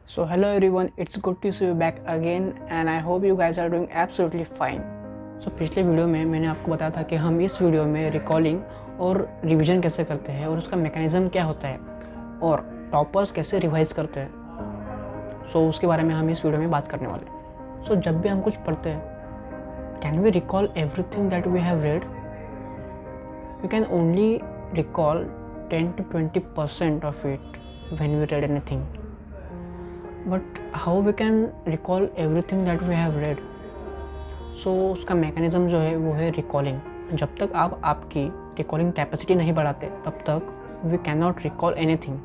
So hello everyone, it's good to see you back again and I hope you guys are doing absolutely fine. So पिछले video में मैंने आपको बताया था कि हम इस वीडियो में रिकॉलिंग और रिवीजन कैसे करते हैं और उसका मैकेनिज़्म क्या होता है और टॉपर्स कैसे रिवाइज करते हैं। सो उसके बारे में हम इस वीडियो में बात करने वाले हैं। सो जब भी हम कुछ पढ़ते हैं, can we recall everything that we have read? We can only recall 10 to 20% of it when we read anything. But how we can recall everything that we have read? So उसका मैकेनिज़्म जो है वो है recalling. जब तक आप आपकी recalling capacity नहीं बढ़ाते तब तक we can not recall anything.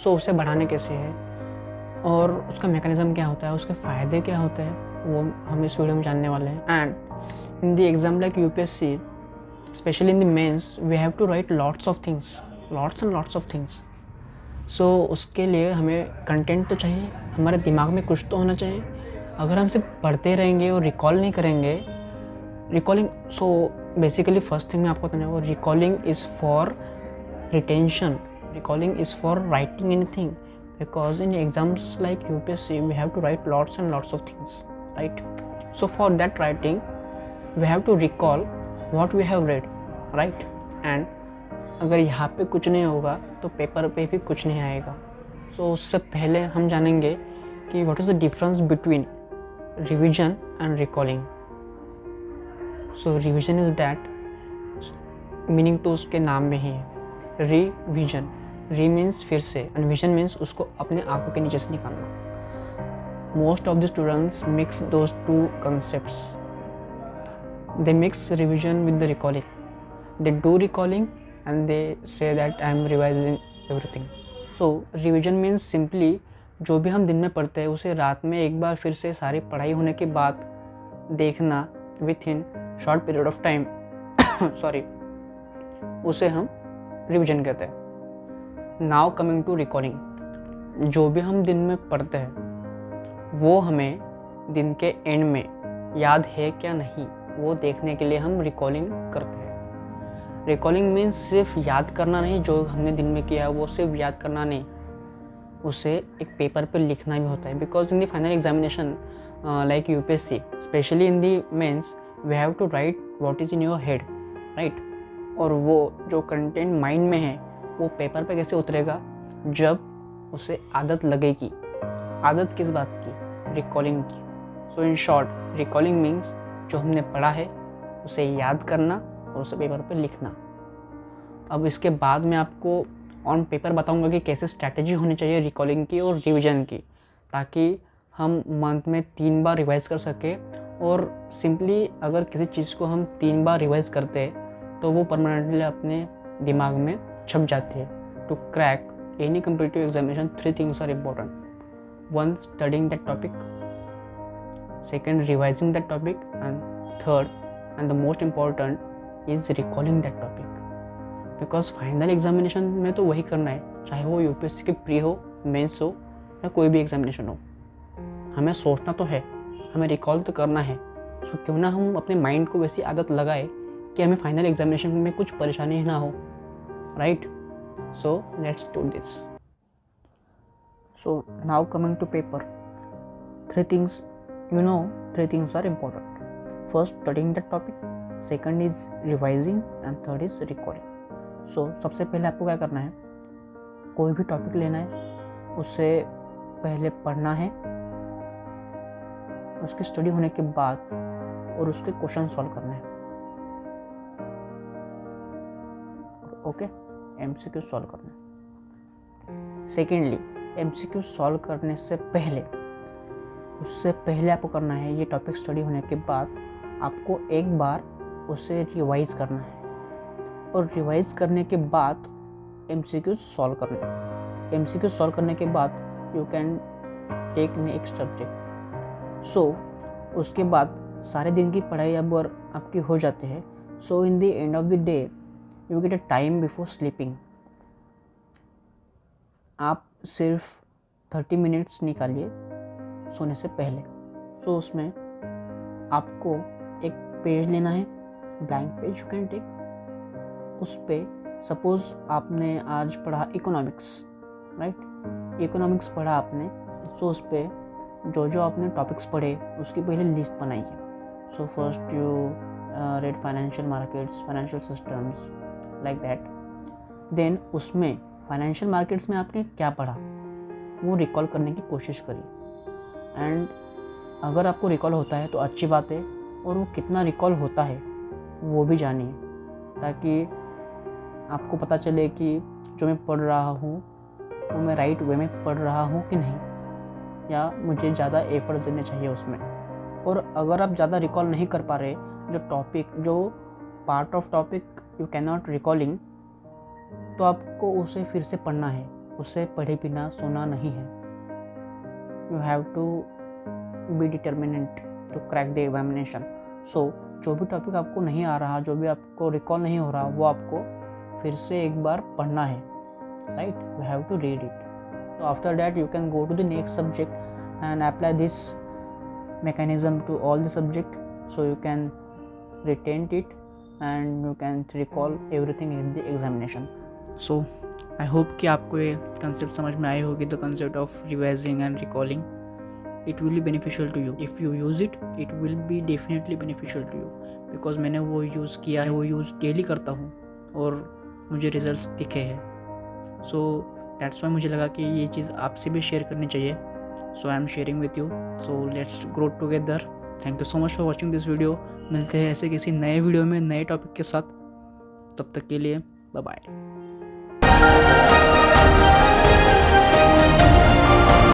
So उसे बढ़ाने कैसे है और उसका मैकेनिज़्म क्या होता है, उसके फ़ायदे क्या होते हैं, वो हम इस वीडियो में जानने वाले हैं। And in the exam like UPSC, specially in the mains, we have to write lots of things, lots and lots of things. So उसके लिए हमें कंटेंट तो चाहिए, हमारे दिमाग में कुछ तो होना चाहिए। अगर हम सिर्फ पढ़ते रहेंगे और रिकॉल नहीं करेंगे, recalling, so basically first thing मैं आपको बताना चाहूँगा, recalling is for retention, recalling is for writing anything, because in exams like UPSC we have to write lots and lots of things, right? So for that writing we have to recall what we have read, right? And अगर यहाँ पे कुछ नहीं होगा तो paper पे भी कुछ नहीं आएगा। सो उससे पहले हम जानेंगे कि what is the difference between revision and recalling. So revision is that, meaning तो उसके नाम में ही है, रिवीजन। री मीन्स फिर से एंड विजन मीन्स उसको अपने आंखों के नीचे से निकालना। Most of the students mix those two concepts, they mix revision with the recalling, they do recalling and they say that I am revising everything. So revision means simply जो भी हम दिन में पढ़ते हैं उसे रात में एक बार फिर से सारी पढ़ाई होने के बाद देखना with in short period of time sorry, उसे हम रिविजन कहते हैं। नाउ कमिंग टू रिकॉलिंग, जो भी हम दिन में पढ़ते हैं वो हमें दिन के एंड में याद है क्या नहीं, वो देखने के लिए हम रिकॉलिंग करते हैं। रिकॉलिंग मीन्स सिर्फ याद करना नहीं, जो हमने दिन में किया है वो सिर्फ याद करना नहीं, उसे एक पेपर पर लिखना भी होता है। Because in the final examination like UPSC, specially in the mains, we have to write what is in your head, right? और वो जो कंटेंट माइंड में है वो पेपर पे कैसे उतरेगा? जब उसे आदत लगेगी। आदत किस बात की? रिकॉलिंग की। सो इन शॉर्ट, रिकॉलिंग मीन्स जो हमने पढ़ा है उसे याद करना और उसे पेपर पे लिखना। अब इसके बाद मैं आपको ऑन पेपर बताऊंगा कि कैसे स्ट्रैटेजी होनी चाहिए रिकॉलिंग की और रिवीजन की, ताकि हम मंथ में 3 बार रिवाइज कर सके। और सिंपली अगर किसी चीज़ को हम 3 बार रिवाइज करते हैं तो वो परमानेंटली अपने दिमाग में छप जाती है। To crack any competitive examination 3 things are important. 1, studying that topic, 2, revising that topic, and 3rd and the most important is recalling that topic. Because final examination में तो वही करना है, चाहे वो यूपीएससी के प्री हो, मेंस हो या कोई भी एग्जामिनेशन हो। हमें सोचना तो है, हमें रिकॉल तो करना है। सो क्यों ना हम अपने माइंड को वैसी आदत लगाए कि हमें फाइनल एग्जामिनेशन में कुछ परेशानी ना हो, right? So let's do this. So now coming to paper, 3 things, you know, 3 things are important. First, studying the topic, second is revising, and third is recalling. So सबसे पहले आपको क्या करना है, कोई भी टॉपिक लेना है, उसे पहले पढ़ना है, उसकी स्टडी होने के बाद और उसके क्वेश्चन सॉल्व करना है। ओके, एमसीक्यू सॉल्व करना है। सेकेंडली, एमसीक्यू सॉल्व करने से पहले, उससे पहले आपको करना है, ये टॉपिक स्टडी होने के बाद आपको एक बार उसे रिवाइज करना है और रिवाइज करने के बाद एमसीक्यू सॉल्व करना है। एमसीक्यू सॉल्व करने के बाद you can take next subject. So उसके बाद सारे दिन की पढ़ाई अब आपकी हो जाती है। So in the end of the day you get a time before sleeping. आप सिर्फ 30 मिनट्स निकालिए सोने से पहले। सो उसमें आपको एक पेज लेना है, blank page you can take. उस पे सपोज़ आपने आज पढ़ा इकोनॉमिक्स, राइट? इकोनॉमिक्स पढ़ा आपने, सो उस पर जो आपने टॉपिक्स पढ़े उसकी पहले लिस्ट बनाइए। So first you read financial markets, financial systems, like that. Then उसमें फाइनेंशियल मार्केट्स में आपने क्या पढ़ा वो रिकॉल करने की कोशिश करिए। एंड अगर आपको रिकॉल होता है तो अच्छी बात है, और वो कितना रिकॉल होता है वो भी जानिए, ताकि आपको पता चले कि जो मैं पढ़ रहा हूँ वो मैं राइट वे में पढ़ रहा हूँ कि नहीं, या मुझे ज़्यादा एफर्ट्स देने चाहिए उसमें। और अगर आप ज़्यादा रिकॉल नहीं कर पा रहे, जो part of topic you can not recalling, तो आपको उसे फिर से पढ़ना है, उसे पढ़े बिना सोना नहीं है। You have to be determinant to crack the examination. So जो भी टॉपिक आपको नहीं आ रहा, जो भी आपको रिकॉल नहीं हो रहा, वो आपको फिर से एक बार पढ़ना है, right? You have to read it. So after that you can go to the next subject and apply this mechanism to all the subject, so you can retain it and you can recall everything in the examination. So I hope कि आपको ये concept समझ में आई होगी, the concept of revising and recalling. It will be beneficial to you if you use it. It will be definitely beneficial to you, because मैंने वो use किया है, वो यूज़ डेली करता हूँ और मुझे रिजल्ट्स दिखे हैं। सो दैट्स वाई मुझे लगा कि ये चीज़ आपसे भी शेयर करनी चाहिए। So I am sharing with you. So let's grow together. Thank you so much for watching this video. मिलते हैं ऐसे किसी नए वीडियो में नए टॉपिक के साथ। तब तक के लिए बाय बाय।